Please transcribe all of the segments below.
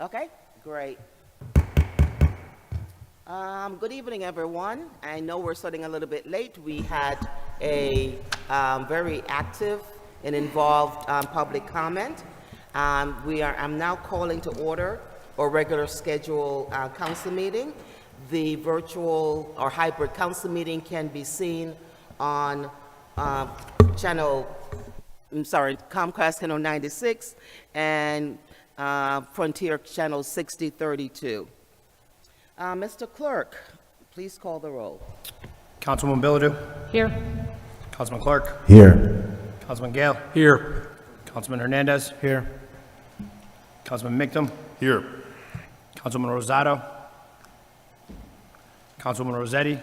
Okay, great. Good evening, everyone. I know we're starting a little bit late. We had a very active and involved public comment. I'm now calling to order our regular scheduled council meeting. The virtual or hybrid council meeting can be seen on Comcast channel 96 and Frontier channel 6032. Mr. Clerk, please call the roll. Councilwoman Bilodeau. Here. Councilman Clark. Here. Councilman Gale. Here. Councilman Hernandez. Here. Councilman Mictum. Here. Councilman Rosado. Councilwoman Rossetti.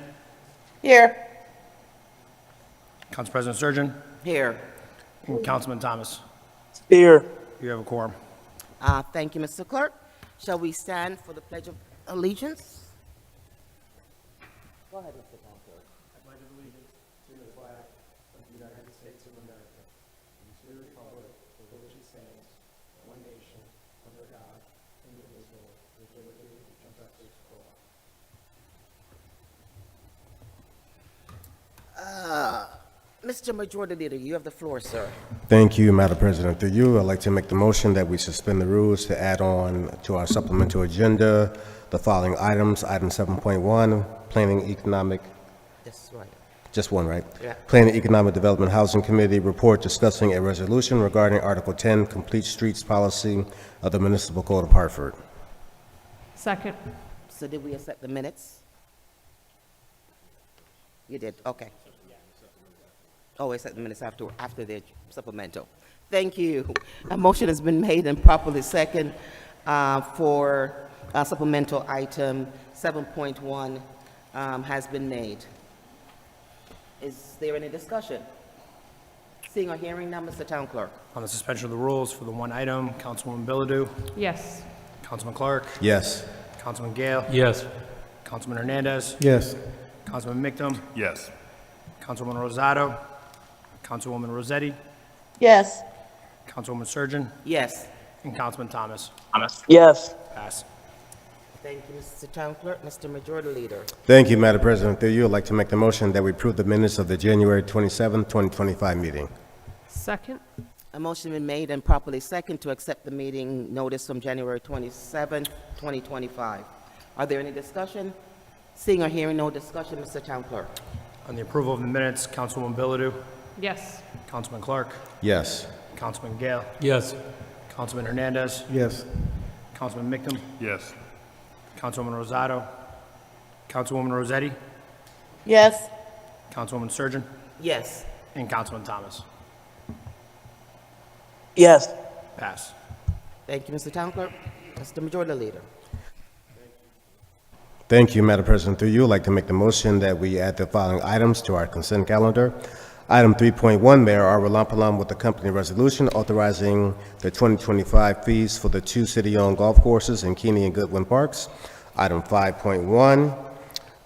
Here. Council President Surgeon. Here. And Councilman Thomas. Here. You have a quorum. Thank you, Mr. Clerk. Shall we stand for the Pledge of Allegiance? Go ahead, Mr. Clerk. I pledge allegiance to the flag of the United States of America and to the republic for which it stands, one nation, under God, indivisible, with liberty and justice for all. Mr. Majority Leader, you have the floor, sir. Thank you, Madam President. Through you, I'd like to make the motion that we suspend the rules to add on to our supplemental agenda the following items. Item 7.1, Planning Economic, That's right. just one, right? Yeah. Planning Economic Development Housing Committee report discussing a resolution regarding Article 10, Complete Streets Policy of the Municipal Code of Hartford. Second. So did we accept the minutes? You did, okay. Oh, accept the minutes after the supplemental. Thank you. A motion has been made and properly second for supplemental item 7.1 has been made. Is there any discussion? Seeing or hearing none, Mr. Town Clerk. On the suspension of the rules for the one item, Councilwoman Bilodeau. Yes. Councilman Clark. Yes. Councilman Gale. Yes. Councilman Hernandez. Yes. Councilman Mictum. Yes. Councilwoman Rosado. Councilwoman Rossetti. Yes. Councilwoman Surgeon. Yes. And Councilman Thomas. Yes. Pass. Thank you, Mr. Town Clerk. Mr. Majority Leader. Thank you, Madam President. Through you, I'd like to make the motion that we approve the minutes of the January 27, 2025 meeting. Second. A motion been made and properly second to accept the meeting notice from January 27, 2025. Are there any discussion? Seeing or hearing no discussion, Mr. Town Clerk. On the approval of the minutes, Councilwoman Bilodeau. Yes. Councilman Clark. Yes. Councilman Gale. Yes. Councilman Hernandez. Yes. Councilman Mictum. Yes. Councilwoman Rosado. Councilwoman Rossetti. Yes. Councilwoman Surgeon. Yes. And Councilman Thomas. Yes. Pass. Thank you, Mr. Town Clerk. Mr. Majority Leader. Thank you, Madam President. Through you, I'd like to make the motion that we add the following items to our consent calendar. Item 3.1, Mayor Arwa Lampalam with the company resolution authorizing the 2025 fees for the two city-owned golf courses in Keeney and Goodwin Parks. Item 5.1,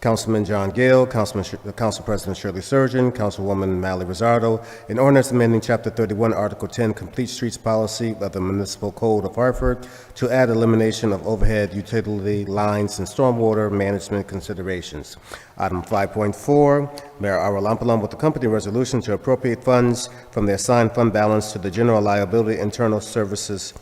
Councilman John Gale, Council President Shirley Surgeon, Councilwoman Mally Rosado, an ordinance amending Chapter 31, Article 10, Complete Streets Policy of the Municipal Code of Hartford to add elimination of overhead utility lines and stormwater management considerations. Item 5.4, Mayor Arwa Lampalam with the company resolution to appropriate funds from the assigned fund balance to the General Liability Internal Service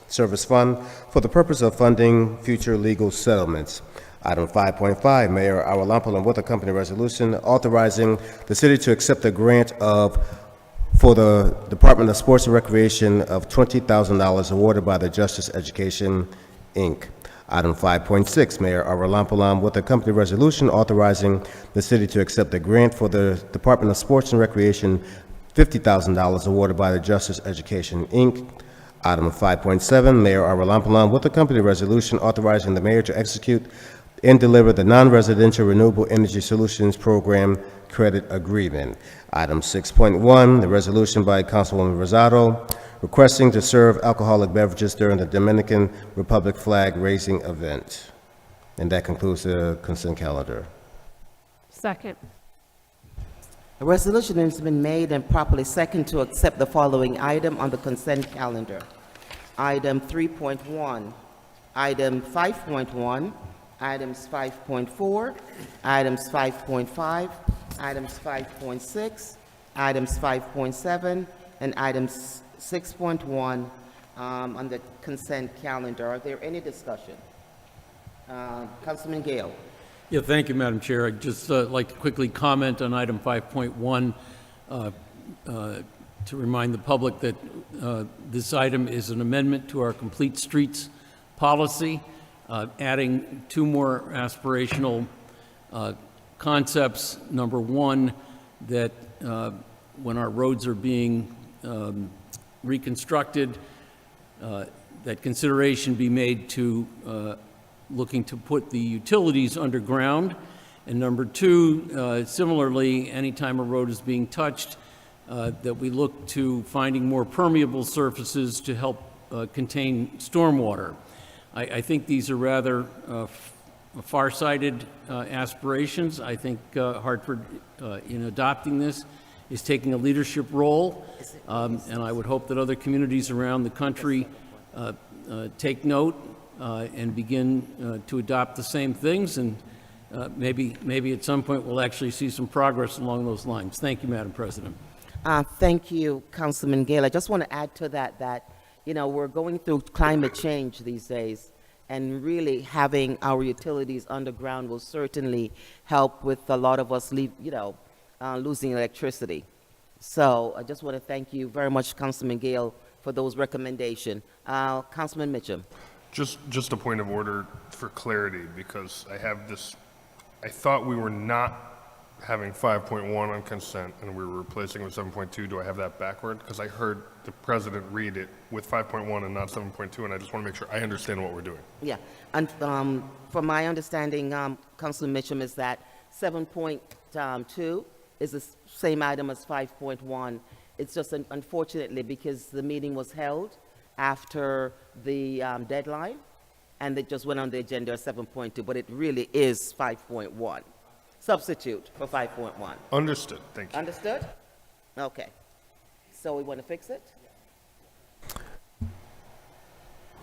Fund for the purpose of funding future legal settlements. Item 5.5, Mayor Arwa Lampalam with a company resolution authorizing the city to accept a grant for the Department of Sports and Recreation of $20,000 awarded by the Justice Education, Inc. Item 5.6, Mayor Arwa Lampalam with a company resolution authorizing the city to accept a grant for the Department of Sports and Recreation $50,000 awarded by the Justice Education, Inc. Item 5.7, Mayor Arwa Lampalam with a company resolution authorizing the mayor to execute and deliver the Non-Residential Renewable Energy Solutions Program Credit Agreement. Item 6.1, the resolution by Councilwoman Rosado requesting to serve alcoholic beverages during the Dominican Republic flag raising event. And that concludes the consent calendar. Second. A resolution has been made and properly second to accept the following item on the consent calendar. Item 3.1, item 5.1, items 5.4, items 5.5, items 5.6, items 5.7, and items 6.1 on the consent calendar. Are there any discussion? Councilman Gale. Yeah, thank you, Madam Chair. I'd just like to quickly comment on item 5.1 to remind the public that this item is an amendment to our Complete Streets policy, adding two more aspirational concepts. Number one, that when our roads are being reconstructed, that consideration be made to looking to put the utilities underground. And number two, similarly, anytime a road is being touched, that we look to finding more permeable surfaces to help contain stormwater. I think these are rather far-sighted aspirations. I think Hartford, in adopting this, is taking a leadership role, and I would hope that other communities around the country take note and begin to adopt the same things, and maybe at some point we'll actually see some progress along those lines. Thank you, Madam President. Thank you, Councilman Gale. I just want to add to that, you know, we're going through climate change these days, and really having our utilities underground will certainly help with a lot of us losing electricity. So I just want to thank you very much, Councilman Gale, for those recommendations. Councilman Mitchell. Just a point of order for clarity, because I thought we were not having 5.1 on consent and we were replacing it with 7.2. Do I have that backward? Because I heard the president read it with 5.1 and not 7.2, and I just want to make sure I understand what we're doing. Yeah, and from my understanding, Councilman Mitchell, is that 7.2 is the same item as 5.1. It's just unfortunately because the meeting was held after the deadline, and it just went on the agenda as 7.2, but it really is 5.1. Substitute for 5.1. Understood. Thank you. Understood? Okay. So we want to fix it?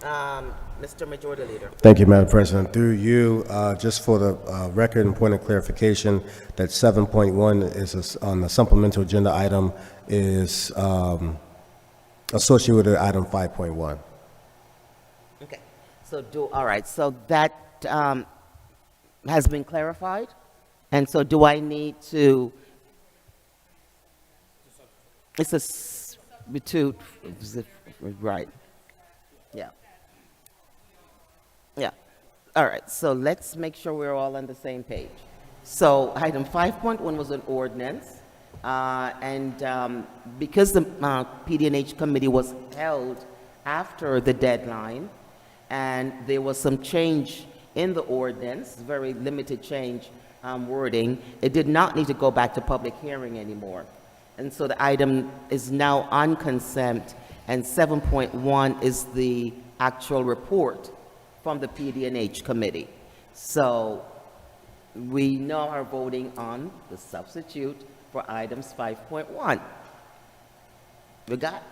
Mr. Majority Leader. Thank you, Madam President. Through you, just for the record and point of clarification, that 7.1 is on the supplemental agenda item is associated with item 5.1. Okay. All right. So that has been clarified. And so do I need to? It's a substitute, right? Yeah. Yeah. All right. So let's make sure we're all on the same page. So item 5.1 was an ordinance, and because the PD&H committee was held after the deadline, and there was some change in the ordinance, very limited change. Wording, it did not need to go back to public hearing anymore. And so the item is now on consent, and 7.1 is the actual report from the PD&H committee. So we now are voting on the substitute for items 5.1. We got,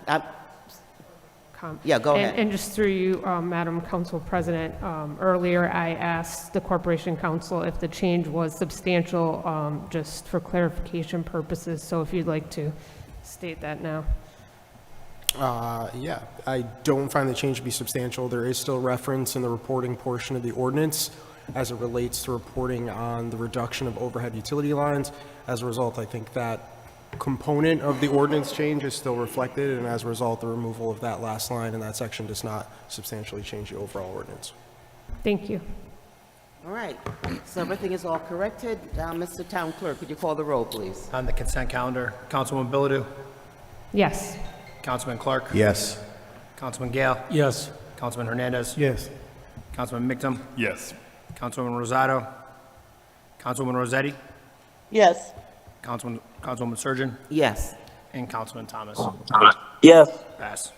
yeah, go ahead. And just through you, Madam Council President, earlier I asked the Corporation Council if the change was substantial, just for clarification purposes. So if you'd like to state that now. Yeah, I don't find the change to be substantial. There is still reference in the reporting portion of the ordinance as it relates to reporting on the reduction of overhead utility lines. As a result, I think that component of the ordinance change is still reflected, and as a result, the removal of that last line in that section does not substantially change the overall ordinance. Thank you. All right, so everything is all corrected. Mr. Town Clerk, could you call the roll, please? On the consent calendar, Councilwoman Bilodeau, Yes. Councilman Clark, Yes. Councilman Gale, Yes. Councilman Hernandez, Yes. Councilman Mictum, Yes. Councilwoman Rosado, Councilwoman Rossetti, Yes. Councilwoman Surgeon, Yes. and Councilman Thomas. Yes. Pass.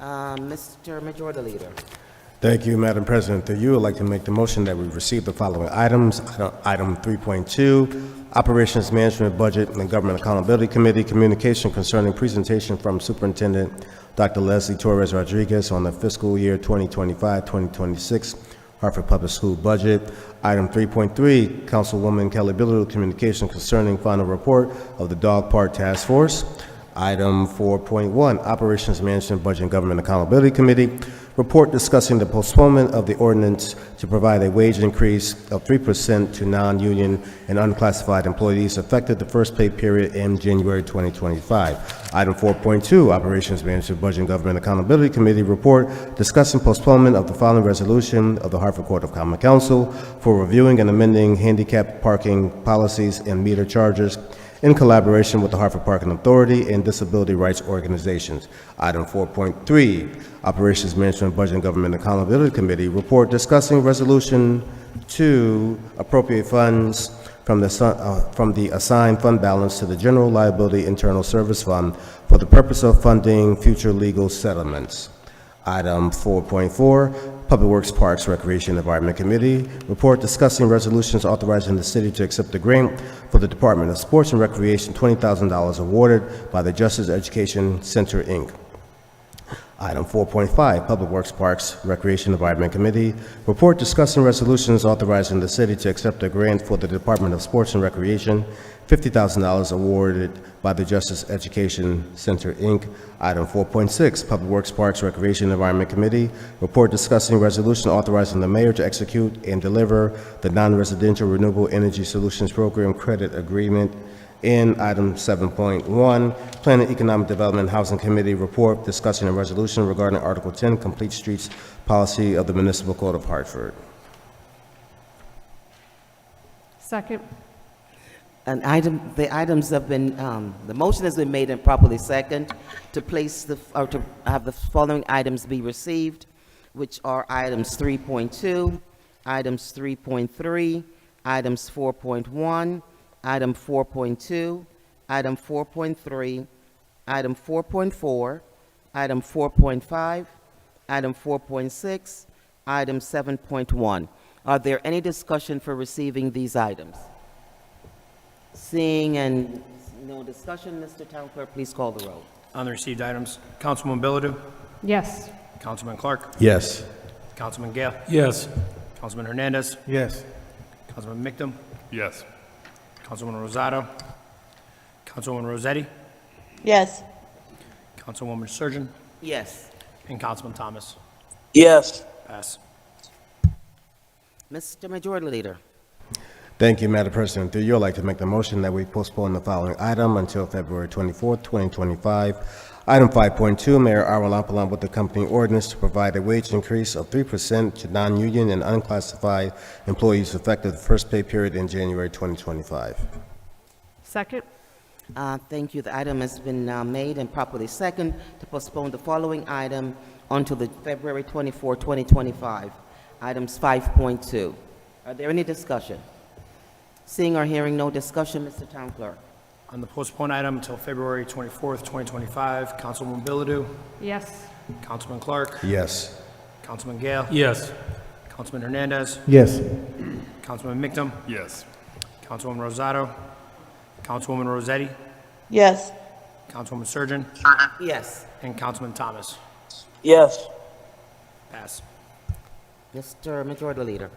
Mr. Majority Leader. Thank you, Madam President. Through you, I'd like to make the motion that we receive the following items. Item 3.2, Operations Management Budget and Government Accountability Committee, communication concerning presentation from Superintendent Dr. Leslie Torres Rodriguez on the fiscal year 2025-2026 Hartford Public School budget. Item 3.3, Councilwoman Kelly Billard, communication concerning final report of the Dog Park Task Force. Item 4.1, Operations Management Budget and Government Accountability Committee, report discussing the postponement of the ordinance to provide a wage increase of 3% to non-union and unclassified employees effective the first pay period in January 2025. Item 4.2, Operations Management Budget and Government Accountability Committee, report discussing postponement of the following resolution of the Hartford Court of Common Council for reviewing and amending handicap parking policies and meter charges in collaboration with the Hartford Parking Authority and disability rights organizations. Item 4.3, Operations Management Budget and Government Accountability Committee, report discussing resolution to appropriate funds from the assigned fund balance to the General Liability Internal Service Fund for the purpose of funding future legal settlements. Item 4.4, Public Works, Parks, Recreation, Environment Committee, report discussing resolutions authorizing the city to accept a grant for the Department of Sports and Recreation, $20,000 awarded by the Justice Education Center, Inc. Item 4.5, Public Works, Parks, Recreation, Environment Committee, report discussing resolutions authorizing the city to accept a grant for the Department of Sports and Recreation, $50,000 awarded by the Justice Education Center, Inc. Item 4.6, Public Works, Parks, Recreation, Environment Committee, report discussing resolution authorizing the mayor to execute and deliver the non-residential renewable energy solutions program credit agreement. In item 7.1, Planning, Economic Development, Housing Committee report discussing a resolution regarding Article 10, Complete Streets Policy of the Municipal Code of Hartford. Second. The items have been, the motion has been made and properly second to place to have the following items be received, which are items 3.2, items 3.3, items 4.1, item 4.2, item 4.3, item 4.4, item 4.5, item 4.6, item 7.1. Are there any discussion for receiving these items? Seeing and no discussion, Mr. Town Clerk, please call the roll. On the received items, Councilwoman Billard, Yes. Councilman Clark, Yes. Councilman Gale, Yes. Councilman Hernandez, Yes. Councilman Mictum, Yes. Councilwoman Rosado, Councilwoman Rossetti, Yes. Councilwoman Surgeon, Yes. and Councilman Thomas. Yes. Pass. Mr. Majority Leader. Thank you, Madam President. Through you, I'd like to make the motion that we postpone the following item until February 24th, 2025. Item 5.2, Mayor Arwalampalam with the company ordinance to provide a wage increase of 3% to non-union and unclassified employees effective the first pay period in January 2025. Second. Thank you. The item has been made and properly second to postpone the following item until the February 24, 2025. Items 5.2. Are there any discussion? Seeing or hearing no discussion, Mr. Town Clerk. On the postponed item until February 24th, 2025, Councilwoman Billard, Yes. Councilman Clark, Yes. Councilman Gale, Yes. Councilman Hernandez, Yes. Councilman Mictum, Yes. Councilwoman Rosado, Councilwoman Rossetti, Yes. Councilwoman Surgeon, Yes. and Councilman Thomas. Yes. Pass. Mr. Majority Leader.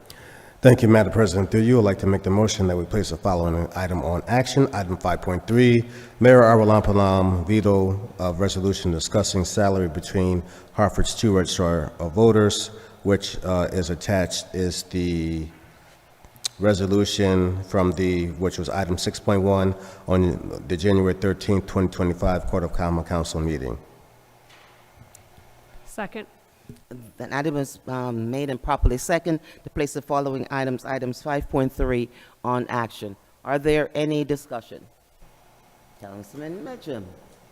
Thank you, Madam President. Through you, I'd like to make the motion that we place the following item on action. Item 5.3, Mayor Arwalampalam veto of resolution discussing salary between Hartford's two registrar of voters, which is attached is the resolution from which was item 6.1 on the January 13th, 2025 Court of Common Council meeting. Second. An item is made and properly second to place the following items 5.3 on action. Are there any discussion? Councilman Mitchum.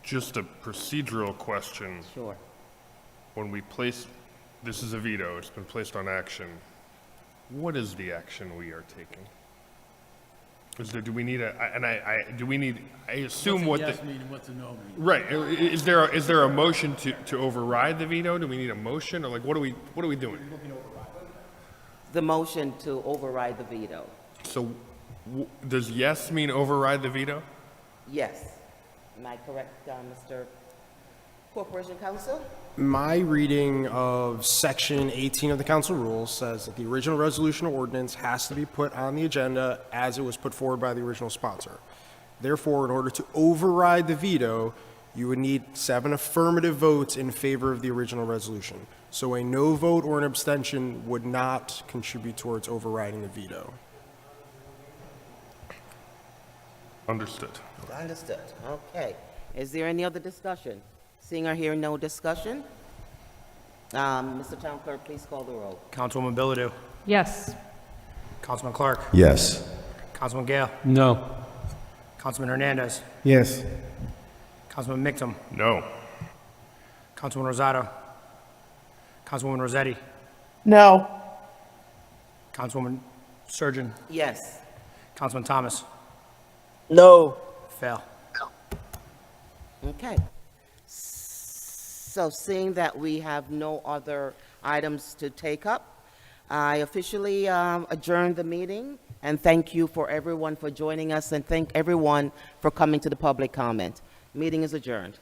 Just a procedural question. Sure. When we place, this is a veto, it's been placed on action. What is the action we are taking? Is there, do we need I assume what the, meaning, what's a no meaning? right, is there a motion to override the veto? Do we need a motion, or like, what are we doing? The motion to override the veto. So, does yes mean override the veto? Yes. Am I correct, Mr.? Corporation Counsel? My reading of Section 18 of the council rules says that the original resolution or ordinance has to be put on the agenda as it was put forward by the original sponsor. Therefore, in order to override the veto, you would need 7 affirmative votes in favor of the original resolution. So a no vote or an abstention would not contribute towards overriding the veto. Understood. Understood. Okay. Is there any other discussion? Seeing or hearing no discussion? Mr. Town Clerk, please call the roll. Councilwoman Bilodeau. Yes. Councilman Clark. Yes. Councilman Gale. No. Councilman Hernandez. Yes. Councilman Mictum. No. Councilwoman Rosado. Councilwoman Rossetti. No. Councilwoman Surgeon. Yes. Councilman Thomas. No. Fail. Okay. So seeing that we have no other items to take up, I officially adjourn the meeting, and thank you for everyone for joining us, and thank everyone for coming to the public comment. Meeting is adjourned.